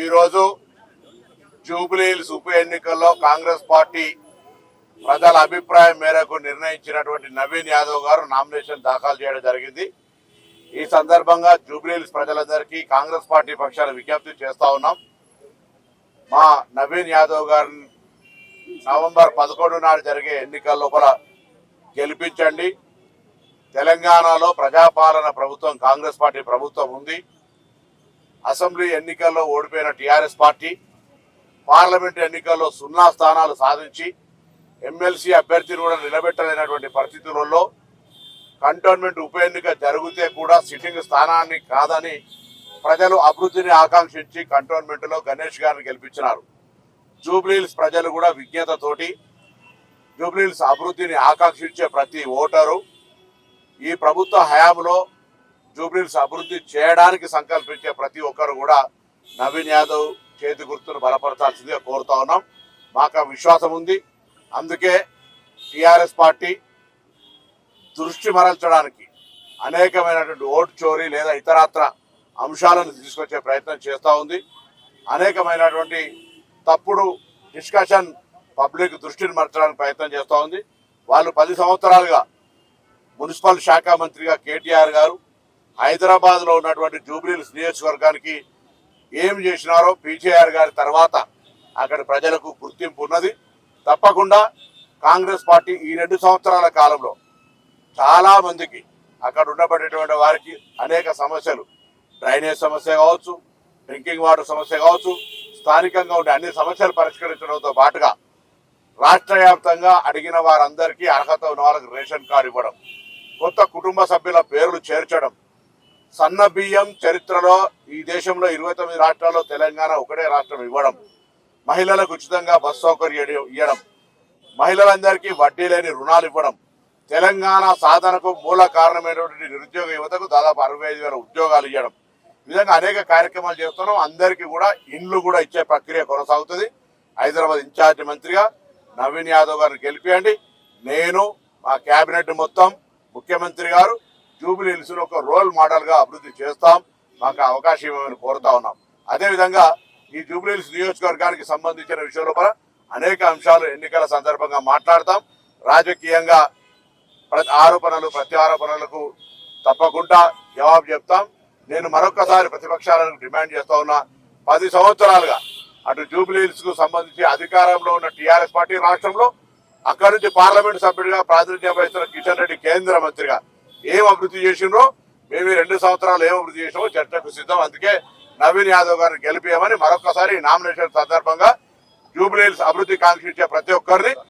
ఈరోజు జూబ్లీహిల్స్ ఉప ఎన్నికల్లో కాంగ్రెస్ పార్టీ ప్రజల అభిప్రాయం మేరకు నిర్ణయించినటువంటి నవీన్ యాదవ్ గారు నామినేషన్ దాఖలు చేయడం జరిగింది. ఈ సందర్భంగా జూబ్లీహిల్స్ ప్రజలందరికీ కాంగ్రెస్ పార్టీ పక్షాన విజ్ఞప్తి చేస్తా ఉన్నాం. మా నవీన్ యాదవ్ గారిని నవంబర్ 11 నాడు జరిగే ఎన్నికల లోపల గెలిపించండి. తెలంగాణలో ప్రజాపాలన ప్రభుత్వం కాంగ్రెస్ పార్టీ ప్రభుత్వం ఉంది. అసెంబ్లీ ఎన్నికల్లో ఓడిపోయిన టీఆర్ఎస్ పార్టీ పార్లమెంట్ ఎన్నికల్లో 0 స్థానాలు సాధించి ఎమ్మెల్సీ అభ్యర్థిని కూడా నిలబెట్టలేనటువంటి పరిస్థితులలో కంటోన్మెంట్ ఉప ఎన్నిక జరిగితే కూడా సిట్టింగ్ స్థానాన్ని కాదని ప్రజలు అభివృద్ధిని ఆకాంక్షించి కంటోన్మెంట్లో గణేష్ గారిని గెలిపించినారు. జూబ్లీహిల్స్ ప్రజలు కూడా విజ్ఞతతోటి జూబ్లీహిల్స్ అభివృద్ధిని ఆకాంక్షించే ప్రతి ఓటరు ఈ ప్రభుత్వ హయాంలో జూబ్లీహిల్స్ అభివృద్ధి చేయడానికి సంకల్పించే ప్రతి ఒక్కరు కూడా నవీన్ యాదవ్ చేతి గుర్తును బలపరచాల్సిందిగా కోరుతా ఉన్నాం. మాకు విశ్వాసం ఉంది. అందుకే టీఆర్ఎస్ పార్టీ దృష్టి మరల్చడానికి అనేకమైనటువంటి ఓటు చోరీ లేదా ఇతరత్ర అంశాలను తీసుకొచ్చే ప్రయత్నం చేస్తూ ఉంది. అనేకమైనటువంటి తప్పుడు డిస్కషన్ పబ్లిక్ దృష్టిని మరల్చడానికి ప్రయత్నం చేస్తూ ఉంది. వాళ్ళు 10 సంవత్సరాలుగా మున్సిపల్ శాఖ మంత్రిగా కేటీఆర్ గారు హైదరాబాద్లో ఉన్నటువంటి జూబ్లీహిల్స్ నియోజకవర్గానికి ఏం చేసినారో పీకేఆర్ గారి తర్వాత అక్కడ ప్రజలకు గుర్తింపు ఉన్నది. తప్పకుండా కాంగ్రెస్ పార్టీ ఈ 2 సంవత్సరాల కాలంలో చాలా మందికి అక్కడ ఉండబడేటువంటి వారికి అనేక సమస్యలు, డ్రైనేజ్ సమస్య కావచ్చు, డ్రింకింగ్ వాటర్ సమస్య కావచ్చు, స్థానికంగా ఉండే అన్ని సమస్యలు పరిష్కరించడంతో పాటుగా రాష్ట్ర వ్యాప్తంగా అడిగిన వారందరికీ అర్హత ఉన్న వాళ్ళకి రేషన్ కార్డు ఇవ్వడం, కొత్త కుటుంబ సభ్యుల పేర్లు చేర్చడం, సన్న బియ్యం చరిత్రలో ఈ దేశంలో 29 రాష్ట్రాల్లో తెలంగాణ ఒకటే రాష్ట్రం ఇవ్వడం, మహిళలకు ఉచితంగా బస్ సౌకర్యం ఇవ్వడం, మహిళలందరికీ వడ్డీ లేని రుణాలు ఇవ్వడం, తెలంగాణ సాధనకు మూల కారణమైనటువంటి నిరుద్యోగ యువతకు దాదాపు 65,000 ఉద్యోగాలు ఇవ్వడం, ఈ విధంగా అనేక కార్యక్రమాలు చేస్తున్నాం. అందరికీ కూడా ఇండ్లు కూడా ఇచ్చే ప్రక్రియ కొనసాగుతుంది. హైదరాబాద్ ఇన్ఛార్జి మంత్రిగా నవీన్ యాదవ్ గారిని గెలిపియండి. నేను మా కేబినెట్ మొత్తం ముఖ్యమంత్రి గారు జూబ్లీహిల్స్ ఒక రోల్ మోడల్ గా అభివృద్ధి చేస్తాం. మాకు అవకాశం ఇవ్వమని కోరుతా ఉన్నాం. అదేవిధంగా ఈ జూబ్లీహిల్స్ నియోజకవర్గానికి సంబంధించిన విషయంలో కూడా అనేక అంశాలు ఎన్నికల సందర్భంగా మాట్లాడతాం. రాజకీయంగా ఆరోపణలు ప్రత్యారోపణలకు తప్పకుండా జవాబు చెప్తాం. నేను మరొకసారి ప్రతిపక్షాలను డిమాండ్ చేస్తా ఉన్నా. 10 సంవత్సరాలుగా అటు జూబ్లీహిల్స్ కు సంబంధించి అధికారంలో ఉన్న టీఆర్ఎస్ పార్టీ రాష్ట్రంలో, అక్కడి నుంచి పార్లమెంట్ సభ్యుడిగా ప్రాతినిధ్యం వహిస్తున్న కిషన్ రెడ్డి కేంద్ర మంత్రిగా ఏం అభివృద్ధి చేసిండ్రో, మేము 2 సంవత్సరాలు ఏం అభివృద్ధి చేసినామో చర్చకు సిద్ధం. అందుకే నవీన్ యాదవ్ గారిని గెలిపియమని మరొకసారి నామినేషన్ సందర్భంగా జూబ్లీహిల్స్ అభివృద్ధి కాంక్షించే ప్రతి ఒక్కరిని